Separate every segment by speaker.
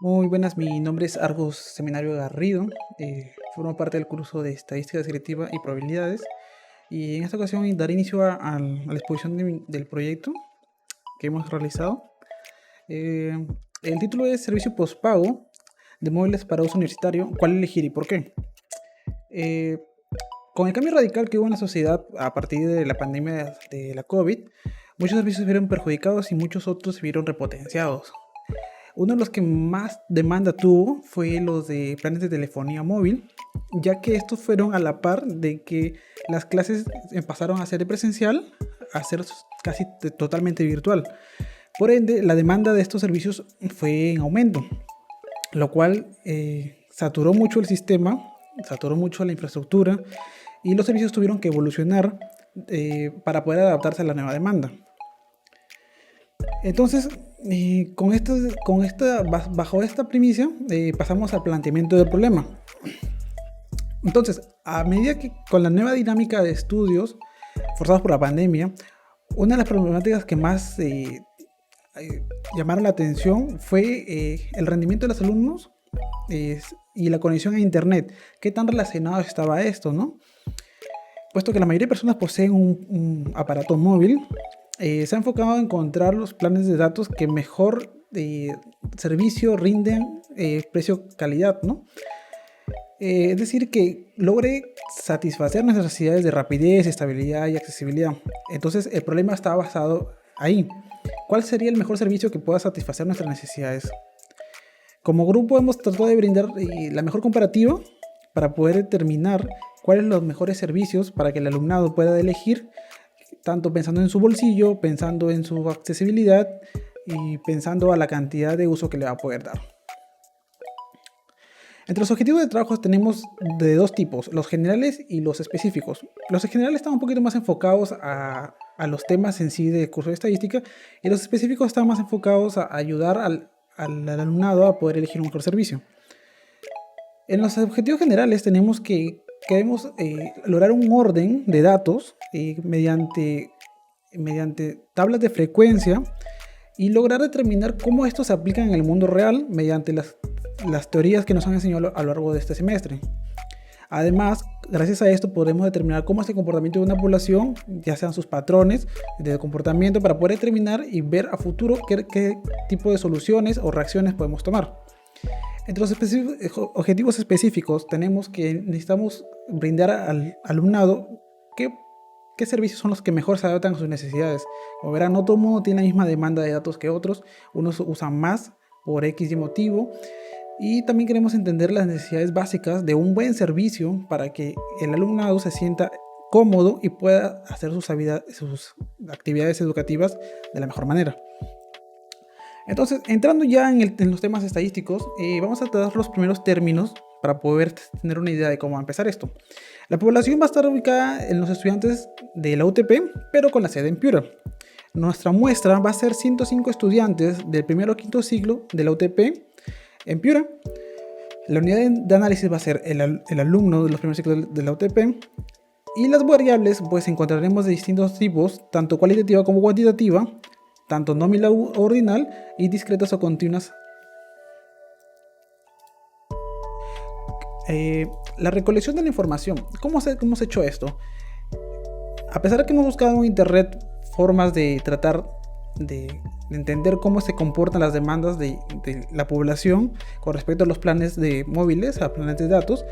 Speaker 1: Muy buenas, mi nombre es Argos Seminario Garrido, formo parte del curso de Estadística Descriptiva y Probabilidades y en esta ocasión daré inicio a la exposición del proyecto que hemos realizado. Eh, el título es Servicio Postpago de móviles para uso universitario, ¿cuál elegir y por qué? Eh, con el cambio radical que hubo en la sociedad a partir de la pandemia de la COVID, muchos servicios se vieron perjudicados y muchos otros se vieron repotenciados. Uno de los que más demanda tuvo fue los de planes de telefonía móvil, ya que estos fueron a la par de que las clases pasaron a ser de presencial a ser casi totalmente virtual. Por ende, la demanda de estos servicios fue en aumento, lo cual saturó mucho el sistema, saturó mucho la infraestructura y los servicios tuvieron que evolucionar para poder adaptarse a la nueva demanda. Entonces, bajo esta primicia, pasamos al planteamiento del problema. Entonces, a medida que con la nueva dinámica de estudios forzados por la pandemia, una de las problemáticas que más llamaron la atención fue el rendimiento de los alumnos y la conexión a internet. ¿Qué tan relacionado estaba esto, no? Puesto que la mayoría de personas poseen un aparato móvil, se ha enfocado en encontrar los planes de datos que mejor servicio rinden, precio-calidad, ¿no? Es decir, que logre satisfacer nuestras necesidades de rapidez, estabilidad y accesibilidad. Entonces, el problema está basado ahí. ¿Cuál sería el mejor servicio que pueda satisfacer nuestras necesidades? Como grupo hemos tratado de brindar la mejor comparativa para poder determinar cuáles son los mejores servicios para que el alumnado pueda elegir, tanto pensando en su bolsillo, pensando en su accesibilidad y pensando a la cantidad de uso que le va a poder dar. Entre los objetivos de trabajo tenemos de dos tipos, los generales y los específicos. Los generales están un poquito más enfocados a los temas en sí del curso de estadística y los específicos están más enfocados a ayudar al alumnado a poder elegir un mejor servicio. En los objetivos generales queremos lograr un orden de datos mediante tablas de frecuencia y lograr determinar cómo estos se aplican en el mundo real mediante las teorías que nos han enseñado a lo largo de este semestre. Además, gracias a esto podemos determinar cómo es el comportamiento de una población, ya sean sus patrones de comportamiento, para poder determinar y ver a futuro qué tipo de soluciones o reacciones podemos tomar. Entre los objetivos específicos tenemos que necesitamos brindar al alumnado qué servicios son los que mejor se adaptan a sus necesidades. Como verán, no todo el mundo tiene la misma demanda de datos que otros, unos usan más por X y motivo, y también queremos entender las necesidades básicas de un buen servicio para que el alumnado se sienta cómodo y pueda hacer sus actividades educativas de la mejor manera. Entonces, entrando ya en los temas estadísticos, vamos a tratar los primeros términos para poder tener una idea de cómo va a empezar esto. La población va a estar ubicada en los estudiantes de la UTP, pero con la sede en Piura. Nuestra muestra va a ser 105 estudiantes del primero a quinto ciclo de la UTP en Piura. La unidad de análisis va a ser el alumno de los primeros ciclos de la UTP. Y las variables, pues encontraremos de distintos tipos, tanto cualitativa como cuantitativa, tanto nominal o ordinal y discretas o continuas. La recolección de la información. ¿Cómo se ha hecho esto? A pesar de que hemos buscado en internet formas de tratar de entender cómo se comportan las demandas de la población con respecto a los planes de móviles, a planes de datos,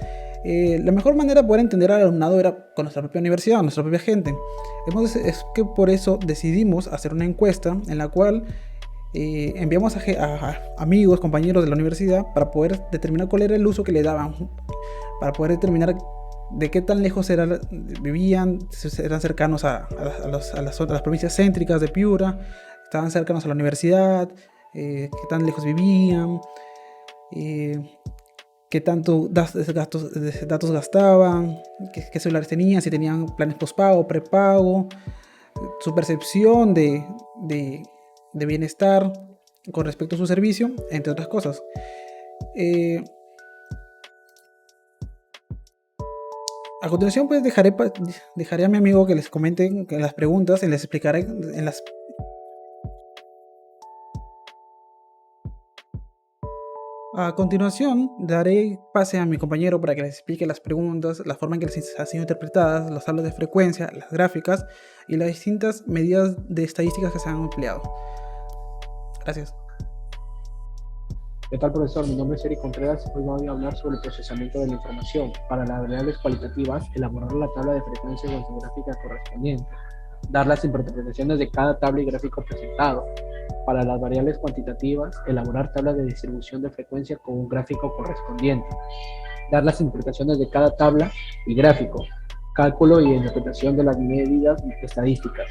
Speaker 1: la mejor manera de poder entender al alumnado era con nuestra propia universidad, nuestra propia gente. Es que por eso decidimos hacer una encuesta en la cual enviamos a amigos, compañeros de la universidad para poder determinar cuál era el uso que le daban, para poder determinar de qué tan lejos vivían, si eran cercanos a las provincias céntricas de Piura, estaban cercanos a la universidad, qué tan lejos vivían, qué tanto datos gastaban, qué celulares tenían, si tenían planes postpago, prepago, su percepción de bienestar con respecto a su servicio, entre otras cosas. A continuación, pues dejaré a mi amigo que les comente en las preguntas y les explicaré en las... A continuación, daré pase a mi compañero para que les explique las preguntas, la forma en que les han sido interpretadas, las tablas de frecuencia, las gráficas y las distintas medidas de estadísticas que se han empleado. Gracias.
Speaker 2: ¿Qué tal, profesor? Mi nombre es Eric Contreras. Hoy voy a hablar sobre el procesamiento de la información. Para las variables cualitativas, elaborar la tabla de frecuencia con su gráfica correspondiente. Dar las interpretaciones de cada tabla y gráfico presentado. Para las variables cuantitativas, elaborar tablas de distribución de frecuencia con un gráfico correspondiente. Dar las interpretaciones de cada tabla y gráfico. Cálculo y interpretación de las medidas estadísticas.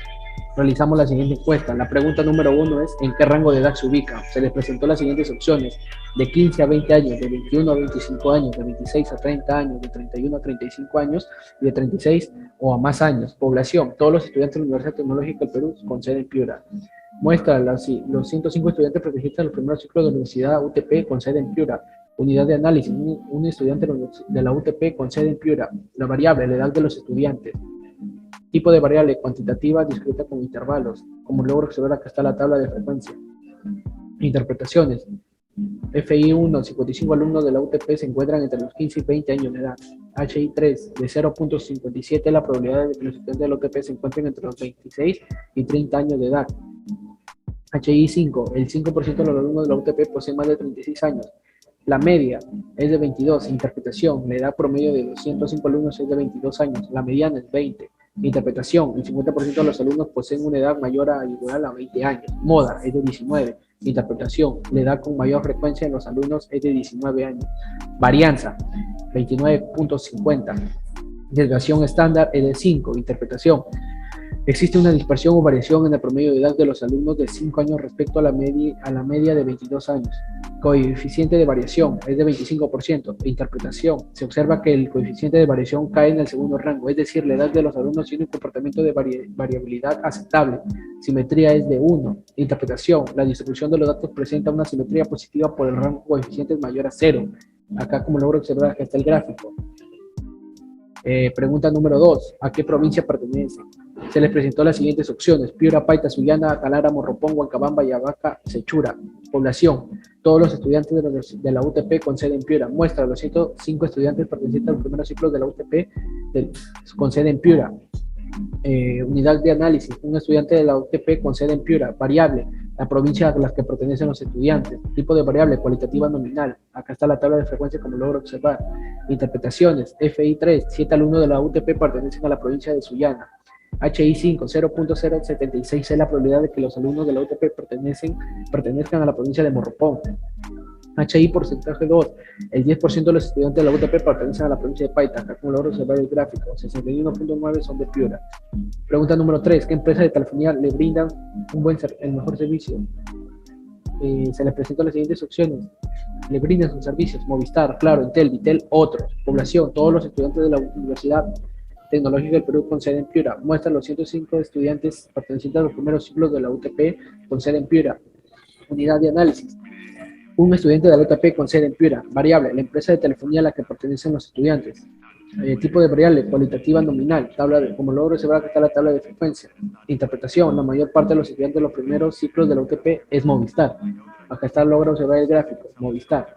Speaker 2: Realizamos la siguiente encuesta. La pregunta número 1 es: ¿en qué rango de edad se ubica? Se les presentó las siguientes opciones: de 15 a 20 años, de 21 a 25 años, de 26 a 30 años, de 31 a 35 años y de 36 o a más años. Población: todos los estudiantes de la Universidad Tecnológica del Perú con sede en Piura. Muestra: los 105 estudiantes presentistas del primer ciclo de la Universidad UTP con sede en Piura. Unidad de análisis: un estudiante de la UTP con sede en Piura. La variable: la edad de los estudiantes. Tipo de variable: cuantitativa, discreta con intervalos. Como logro observar, acá está la tabla de frecuencia. Interpretaciones: FI1, 55 alumnos de la UTP se encuentran entre los 15 y 20 años de edad. HI3, de 0.57 la probabilidad de que los estudiantes de la UTP se encuentren entre los 26 y 30 años de edad. HI5, el 5% de los alumnos de la UTP poseen más de 36 años. La media es de 22. Interpretación: la edad promedio de los 105 alumnos es de 22 años. La mediana es 20. Interpretación: el 50% de los alumnos poseen una edad mayor o igual a 20 años. Moda es de 19. Interpretación: la edad con mayor frecuencia en los alumnos es de 19 años. Varianza: 29.50. Desviación estándar es de 5. Interpretación: existe una dispersión o variación en el promedio de edad de los alumnos de 5 años respecto a la media de 22 años. Coeficiente de variación es de 25%. Interpretación: se observa que el coeficiente de variación cae en el segundo rango, es decir, la edad de los alumnos tiene un comportamiento de variabilidad aceptable. Simetría es de 1. Interpretación: la distribución de los datos presenta una simetría positiva por el rango de coeficientes mayor a 0. Acá, como logro observar, acá está el gráfico. Pregunta número 2. ¿A qué provincia pertenece? Se les presentó las siguientes opciones: Piura, Paita, Sullana, Calara, Morropón, Huancabamba, Yabaca, Sechura. Población: todos los estudiantes de la UTP con sede en Piura. Muestra: los 105 estudiantes pertenecientes al primer ciclo de la UTP con sede en Piura. Unidad de análisis: un estudiante de la UTP con sede en Piura. Variable: la provincia a la que pertenecen los estudiantes. Tipo de variable: cualitativa nominal. Acá está la tabla de frecuencia, como logro observar. Interpretaciones: FI3, 7 alumnos de la UTP pertenecen a la provincia de Sullana. HI5, 0.076 es la probabilidad de que los alumnos de la UTP pertenezcan a la provincia de Morropón. HI porcentaje 2, el 10% de los estudiantes de la UTP pertenecen a la provincia de Paita. Acá, como logro observar el gráfico, 61.9 son de Piura. Pregunta número 3. ¿Qué empresa de telefonía le brindan el mejor servicio? Se les presentan las siguientes opciones. Le brindan sus servicios: Movistar, Claro, Entel, Vitel, otros. Población: todos los estudiantes de la Universidad Tecnológica del Perú con sede en Piura. Muestra: los 105 estudiantes pertenecientes a los primeros ciclos de la UTP con sede en Piura. Unidad de análisis: un estudiante de la UTP con sede en Piura. Variable: la empresa de telefonía a la que pertenecen los estudiantes. Tipo de variable: cualitativa nominal. Como logro observar, que está la tabla de frecuencia. Interpretación: la mayor parte de los estudiantes de los primeros ciclos de la UTP es Movistar. Acá está, logro observar el gráfico, Movistar.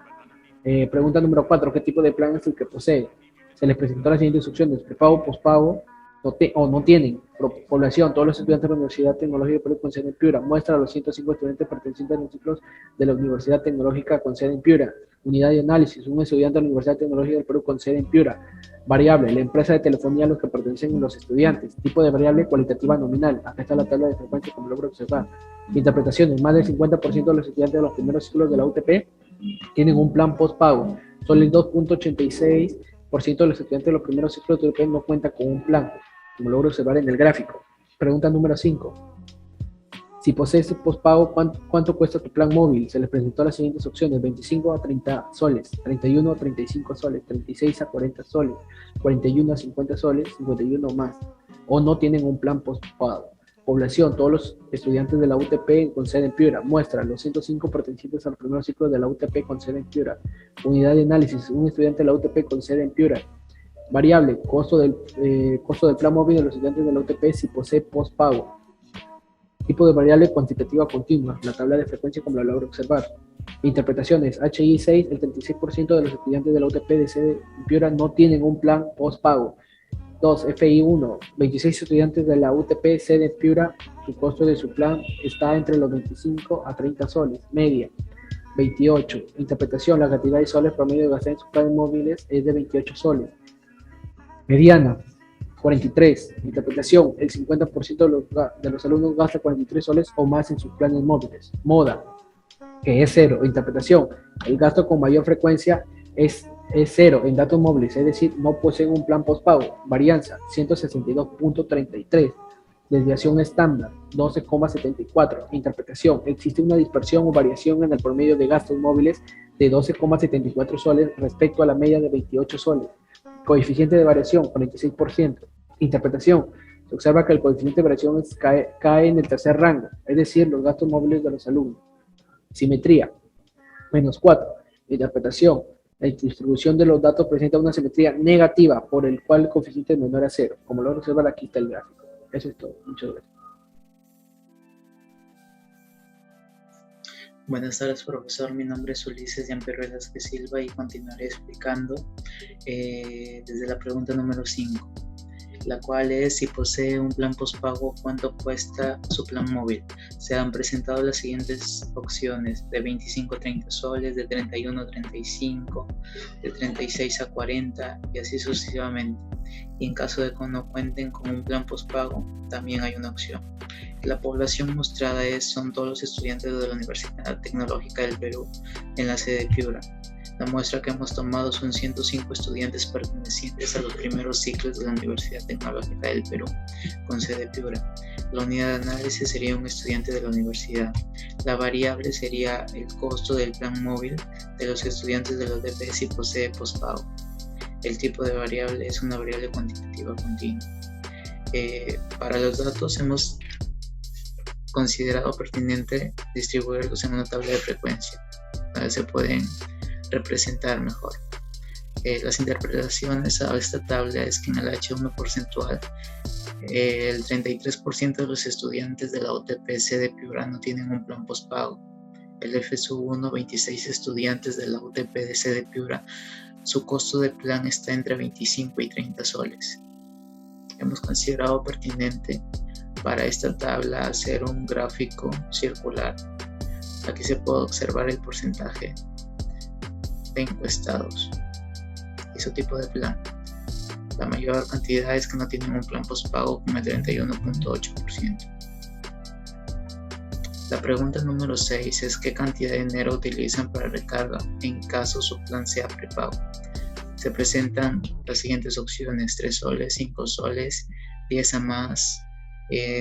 Speaker 2: Pregunta número 4. ¿Qué tipo de plan es el que posee? Se les presentó las siguientes opciones: prepago, pospago, no tienen. Población: todos los estudiantes de la Universidad Tecnológica del Perú con sede en Piura. Muestra: los 105 estudiantes pertenecientes a los ciclos de la Universidad Tecnológica con sede en Piura. Unidad de análisis: un estudiante de la Universidad Tecnológica del Perú con sede en Piura. Variable: la empresa de telefonía a los que pertenecen los estudiantes. Tipo de variable: cualitativa nominal. Acá está la tabla de frecuencia, como logro observar. Interpretaciones: más del 50% de los estudiantes de los primeros ciclos de la UTP tienen un plan postpago. Solo el 2.86% de los estudiantes de los primeros ciclos de UTP no cuenta con un plan, como logro observar en el gráfico. Pregunta número 5. Si posees postpago, ¿cuánto cuesta tu plan móvil? Se les presentó las siguientes opciones: 25 a 30 soles, 31 a 35 soles, 36 a 40 soles, 41 a 50 soles, 51 más. O no tienen un plan postpago. Población: todos los estudiantes de la UTP con sede en Piura. Muestra: los 105 pertenecientes al primer ciclo de la UTP con sede en Piura. Unidad de análisis: un estudiante de la UTP con sede en Piura. Variable: costo del plan móvil de los estudiantes de la UTP si posee postpago. Tipo de variable cuantitativa continua, la tabla de frecuencia como la logra observar. Interpretaciones, HI6, el 36% de los estudiantes de la UTP de sede Piura no tienen un plan postpago. 2. FI1, 26 estudiantes de la UTP sede Piura, su costo de su plan está entre los 25 a 30 soles, media. 28. Interpretación, la cantidad de soles promedio de gastar en sus planes móviles es de 28 soles. Mediana, 43. Interpretación, el 50% de los alumnos gasta 43 soles o más en sus planes móviles. Moda, que es 0. Interpretación, el gasto con mayor frecuencia es 0 en datos móviles, es decir, no poseen un plan postpago. Varianza, 162.33. Desviación estándar, 12,74. Interpretación, existe una dispersión o variación en el promedio de gastos móviles de 12,74 soles respecto a la media de 28 soles. Coeficiente de variación, 46%. Interpretación, se observa que el coeficiente de variación cae en el tercer rango, es decir, los gastos móviles de los alumnos. Simetría, -4. Interpretación, la distribución de los datos presenta una simetría negativa, por el cual el coeficiente es menor a 0. Como lo observan, aquí está el gráfico. Eso es todo. Muchas gracias.
Speaker 3: Buenas tardes, profesor. Mi nombre es Ulises Gianpierre Velázquez Silva y continuaré explicando desde la pregunta número 5, la cual es: si posee un plan postpago, ¿cuánto cuesta su plan móvil? Se han presentado las siguientes opciones: de 25 a 30 soles, de 31 a 35, de 36 a 40 y así sucesivamente. Y en caso de que no cuenten con un plan postpago, también hay una opción. La población mostrada son todos los estudiantes de la Universidad Tecnológica del Perú en la sede de Piura. La muestra que hemos tomado son 105 estudiantes pertenecientes a los primeros ciclos de la Universidad Tecnológica del Perú, con sede de Piura. La unidad de análisis sería un estudiante de la universidad. La variable sería el costo del plan móvil de los estudiantes de la UTP si posee postpago. El tipo de variable es una variable cuantitativa continua. Para los datos hemos considerado pertinente distribuirlos en una tabla de frecuencia, donde se pueden representar mejor. Las interpretaciones a esta tabla es que en el H1 porcentual, el 33% de los estudiantes de la UTP de Piura no tienen un plan postpago. El F1, 26 estudiantes de la UTP de Piura, su costo de plan está entre 25 y 30 soles. Hemos considerado pertinente para esta tabla hacer un gráfico circular. Aquí se puede observar el porcentaje de encuestados y su tipo de plan. La mayor cantidad es que no tienen un plan postpago, con el 31.8%. La pregunta número 6 es: ¿qué cantidad de dinero utilizan para recarga en caso su plan sea prepago? Se presentan las siguientes opciones: 3 soles, 5 soles, 10 a más,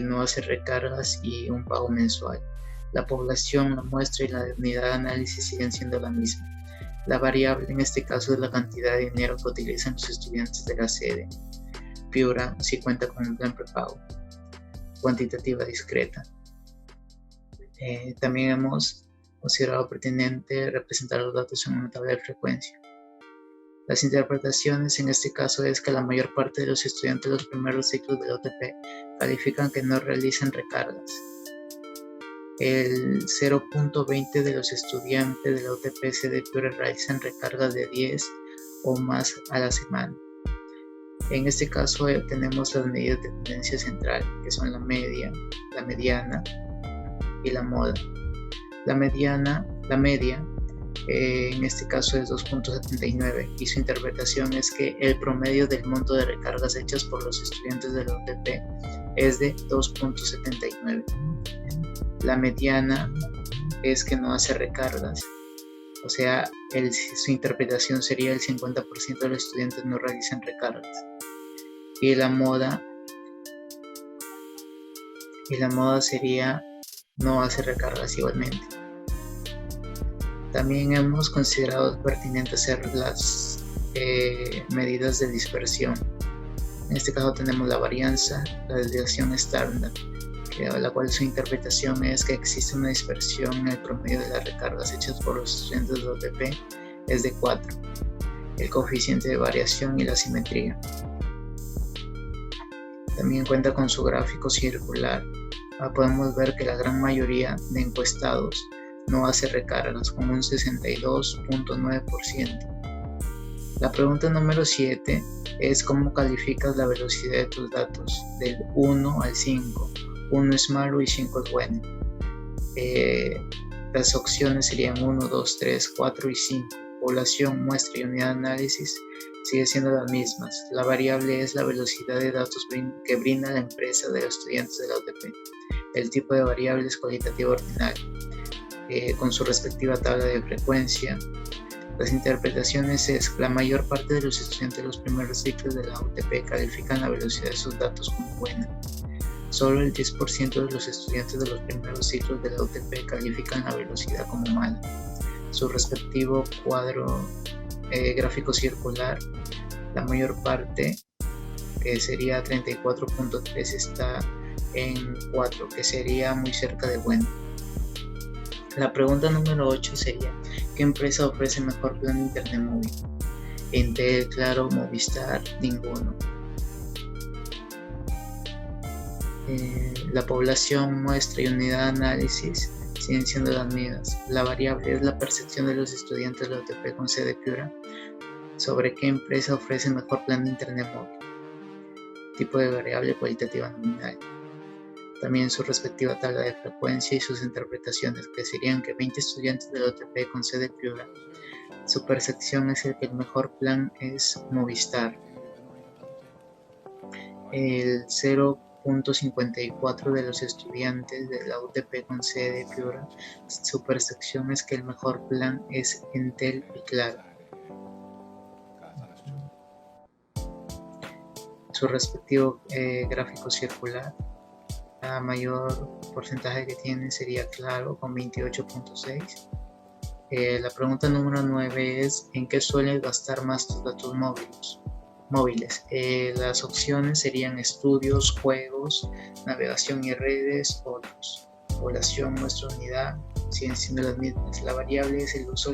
Speaker 3: no hacer recargas y un pago mensual. La población, la muestra y la unidad de análisis siguen siendo la misma. La variable en este caso es la cantidad de dinero que utilizan los estudiantes de la sede Piura si cuenta con un plan prepago. Cuantitativa discreta. También hemos considerado pertinente representar los datos en una tabla de frecuencia. Las interpretaciones en este caso es que la mayor parte de los estudiantes de los primeros ciclos de la UTP califican que no realizan recargas. El 0.20 de los estudiantes de la UTP de Piura realizan recargas de 10 o más a la semana. En este caso tenemos las medidas de tendencia central, que son la media, la mediana y la moda. La media en este caso es 2.79 y su interpretación es que el promedio del monto de recargas hechas por los estudiantes de la UTP es de 2.79. La mediana es que no hace recargas, o sea, su interpretación sería el 50% de los estudiantes no realizan recargas. Y la moda sería no hace recargas igualmente. También hemos considerado pertinente hacer las medidas de dispersión. En este caso tenemos la varianza, la desviación estándar, la cual su interpretación es que existe una dispersión en el promedio de las recargas hechas por los estudiantes de OTP es de 4, el coeficiente de variación y la simetría. También cuenta con su gráfico circular podemos ver que la gran mayoría de encuestados no hace recargas, con un 62.9%. La pregunta número 7 es cómo calificas la velocidad de tus datos del 1 al 5. 1 es malo y 5 es bueno. Las opciones serían 1, 2, 3, 4 y 5. Población, muestra y unidad de análisis siguen siendo las mismas. La variable es la velocidad de datos que brinda la empresa de los estudiantes de la UTP. El tipo de variable es cualitativo ordinario, con su respectiva tabla de frecuencia. Las interpretaciones es que la mayor parte de los estudiantes de los primeros ciclos de la UTP califican la velocidad de sus datos como buena. Solo el 10% de los estudiantes de los primeros ciclos de la UTP califican la velocidad como mala. Su respectivo cuadro gráfico circular, la mayor parte, que sería 34.3, está en 4, que sería muy cerca de bueno. La pregunta número 8 sería: ¿qué empresa ofrece mejor plan de internet móvil? Entel, Claro, Movistar, ninguno. La población, muestra y unidad de análisis siguen siendo las mismas. La variable es la percepción de los estudiantes de la UTP con sede Piura sobre qué empresa ofrece mejor plan de internet móvil. Tipo de variable cualitativa nominal. También su respectiva tabla de frecuencia y sus interpretaciones, que serían que 20 estudiantes de la UTP con sede Piura, su percepción es el que el mejor plan es Movistar. El 0.54 de los estudiantes de la UTP con sede Piura, su percepción es que el mejor plan es Entel y Claro. Su respectivo gráfico circular, la mayor porcentaje que tiene sería Claro con 28.6. La pregunta número 9 es: ¿en qué suelen gastar más tus datos móviles? Las opciones serían estudios, juegos, navegación y redes, otros. Población, nuestra unidad, siguen siendo las mismas. La variable es el uso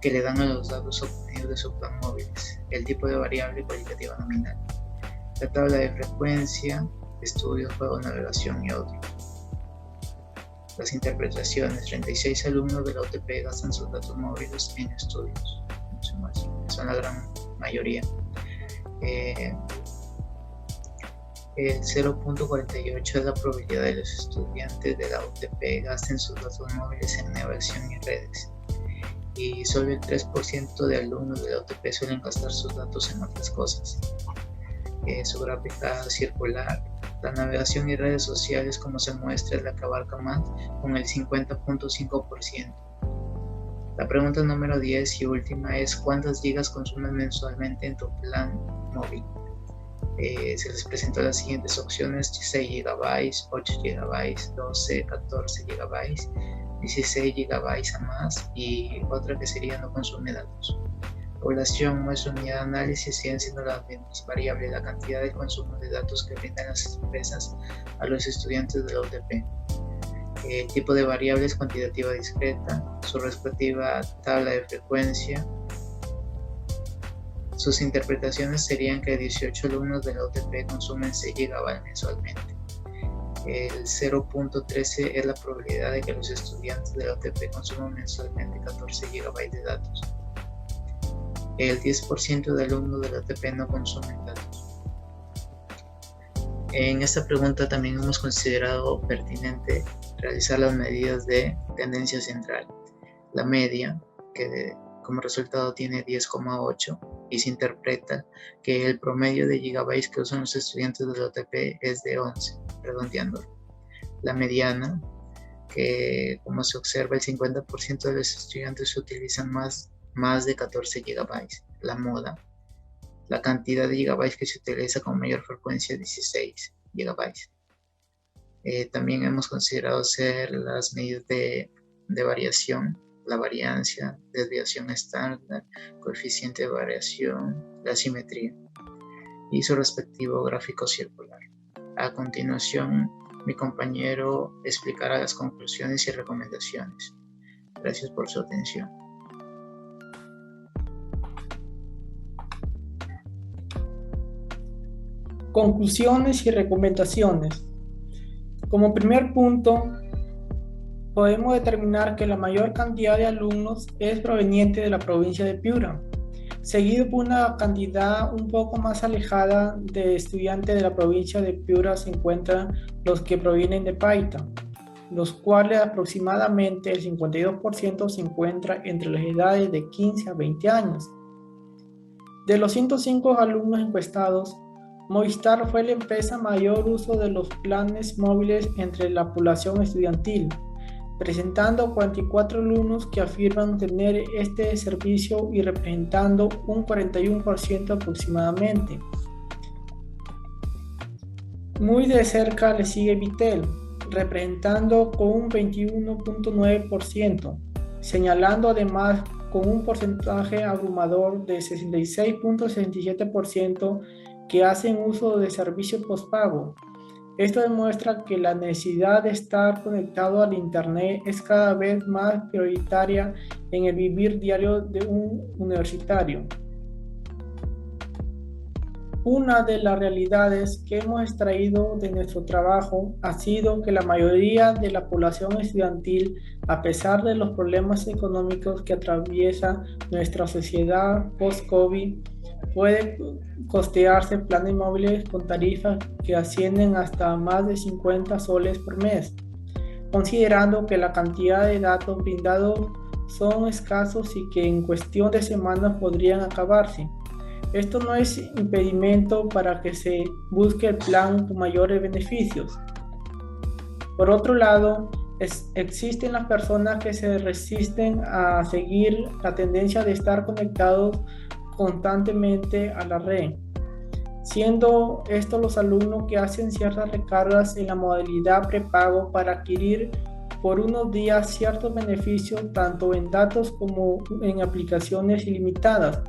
Speaker 3: que le dan a los datos obtenidos de su plan móviles. El tipo de variable cualitativa nominal. La tabla de frecuencia, estudios, juegos, navegación y otros. Las interpretaciones: 36 alumnos de la UTP gastan sus datos móviles en estudios. Son la gran mayoría. El 0.48 es la probabilidad de los estudiantes de la UTP gasten sus datos móviles en navegación y redes. Y solo el 3% de alumnos de la UTP suelen gastar sus datos en otras cosas. Su gráfica circular, la navegación y redes sociales, como se muestra, es la que abarca más, con el 50.5%. La pregunta número 10 y última es: ¿cuántas gigas consumes mensualmente en tu plan móvil? Se les presentó las siguientes opciones: 6 GB, 8 GB, 12, 14 GB, 16 GB a más, y otra que sería no consume datos. Población, muestra, unidad de análisis siguen siendo las mismas. Variable: la cantidad de consumo de datos que brindan las empresas a los estudiantes de la UTP. Tipo de variable es cuantitativa discreta. Su respectiva tabla de frecuencia. Sus interpretaciones serían que 18 alumnos de la UTP consumen 6 GB mensualmente. El 0.13 es la probabilidad de que los estudiantes de la UTP consuman mensualmente 14 GB de datos. El 10% de alumnos de la UTP no consumen datos. En esta pregunta también hemos considerado pertinente realizar las medidas de tendencia central. La media, que como resultado tiene 10,8, y se interpreta que el promedio de gigabytes que usan los estudiantes de la UTP es de 11, redondeando. La mediana, que como se observa el 50% de los estudiantes utilizan más de 14 GB. La moda, la cantidad de gigabytes que se utiliza con mayor frecuencia, 16 GB. También hemos considerado hacer las medidas de variación, la variancia, desviación estándar, coeficiente de variación, la simetría y su respectivo gráfico circular. A continuación, mi compañero explicará las conclusiones y recomendaciones. Gracias por su atención.
Speaker 4: Conclusiones y recomendaciones. Como primer punto, podemos determinar que la mayor cantidad de alumnos es proveniente de la provincia de Piura, seguido por una cantidad un poco más alejada de estudiantes de la provincia de Piura se encuentran los que provienen de Paita, los cuales aproximadamente el 52% se encuentra entre las edades de 15 a 20 años. De los 105 alumnos encuestados, Movistar fue la empresa mayor uso de los planes móviles entre la población estudiantil, presentando 44 alumnos que afirman tener este servicio y representando un 41% aproximadamente. Muy de cerca le sigue Vitel, representando con un 21.9%, señalando además con un porcentaje abrumador de 66.67% que hacen uso de servicio postpago. Esto demuestra que la necesidad de estar conectado al Internet es cada vez más prioritaria en el vivir diario de un universitario. Una de las realidades que hemos extraído de nuestro trabajo ha sido que la mayoría de la población estudiantil, a pesar de los problemas económicos que atraviesa nuestra sociedad post-COVID, puede costearse planes móviles con tarifas que ascienden hasta más de 50 soles por mes, considerando que la cantidad de datos brindados son escasos y que en cuestión de semanas podrían acabarse. Esto no es impedimento para que se busque el plan con mayores beneficios. Por otro lado, existen las personas que se resisten a seguir la tendencia de estar conectados constantemente a la red, siendo estos los alumnos que hacen ciertas recargas en la modalidad prepago para adquirir por unos días ciertos beneficios tanto en datos como en aplicaciones ilimitadas,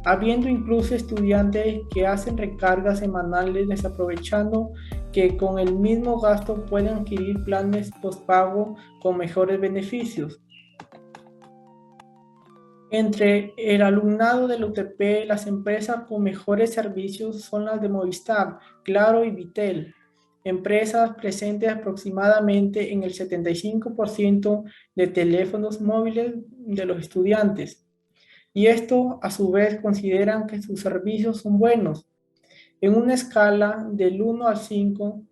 Speaker 4: habiendo incluso estudiantes que hacen recargas semanales desaprovechando que con el mismo gasto pueden adquirir planes postpago con mejores beneficios. Entre el alumnado del UTP, las empresas con mejores servicios son las de Movistar, Claro y Vitel, empresas presentes aproximadamente en el 75% de teléfonos móviles de los estudiantes. Y esto a su vez consideran que sus servicios son buenos. En una escala del 1 al 5,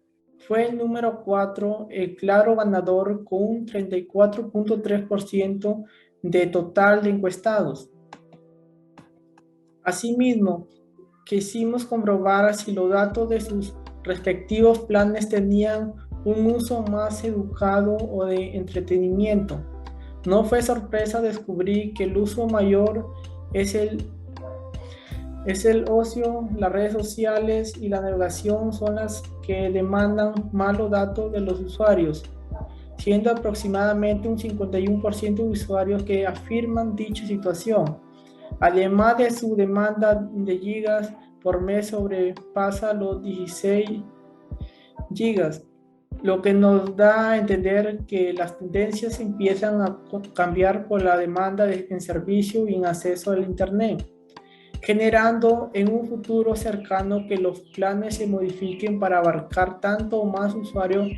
Speaker 4: fue el número 4 el claro ganador con un 34.3% de total de encuestados. Asimismo, quisimos comprobar si los datos de sus respectivos planes tenían un uso más educado o de entretenimiento. No fue sorpresa descubrir que el uso mayor es el ocio, las redes sociales y la navegación son las que demandan más los datos de los usuarios, siendo aproximadamente un 51% de usuarios que afirman dicha situación. Además de su demanda de gigas por mes sobrepasa los 16 gigas, lo que nos da a entender que las tendencias empiezan a cambiar por la demanda en servicio y en acceso al Internet, generando en un futuro cercano que los planes se modifiquen para abarcar tanto o más usuarios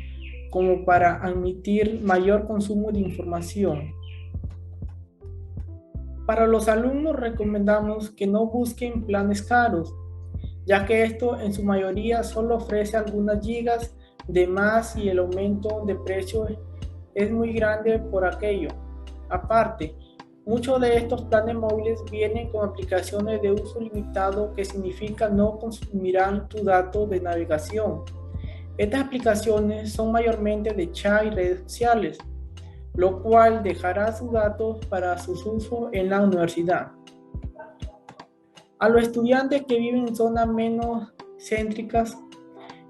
Speaker 4: como para admitir mayor consumo de información. Para los alumnos recomendamos que no busquen planes caros, ya que esto en su mayoría solo ofrece algunas gigas de más y el aumento de precio es muy grande por aquello. Aparte, muchos de estos planes móviles vienen con aplicaciones de uso limitado que significa no consumirán tu dato de navegación. Estas aplicaciones son mayormente de chat y redes sociales, lo cual dejará sus datos para su uso en la universidad. A los estudiantes que viven en zonas menos céntricas,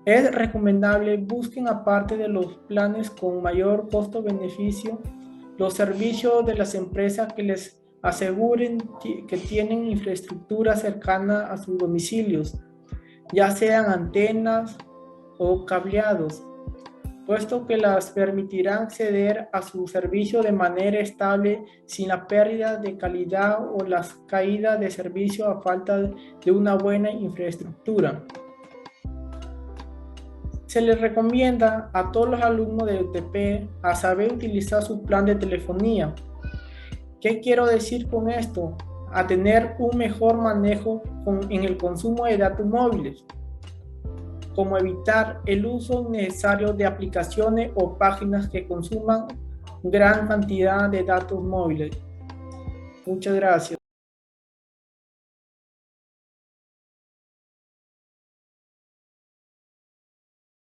Speaker 4: es recomendable busquen aparte de los planes con mayor costo-beneficio, los servicios de las empresas que les aseguren que tienen infraestructura cercana a sus domicilios, ya sean antenas o cableados, puesto que las permitirán acceder a su servicio de manera estable sin la pérdida de calidad o las caídas de servicio a falta de una buena infraestructura. Se les recomienda a todos los alumnos de UTP a saber utilizar su plan de telefonía. ¿Qué quiero decir con esto? A tener un mejor manejo en el consumo de datos móviles, como evitar el uso innecesario de aplicaciones o páginas que consuman gran cantidad de datos móviles. Muchas gracias.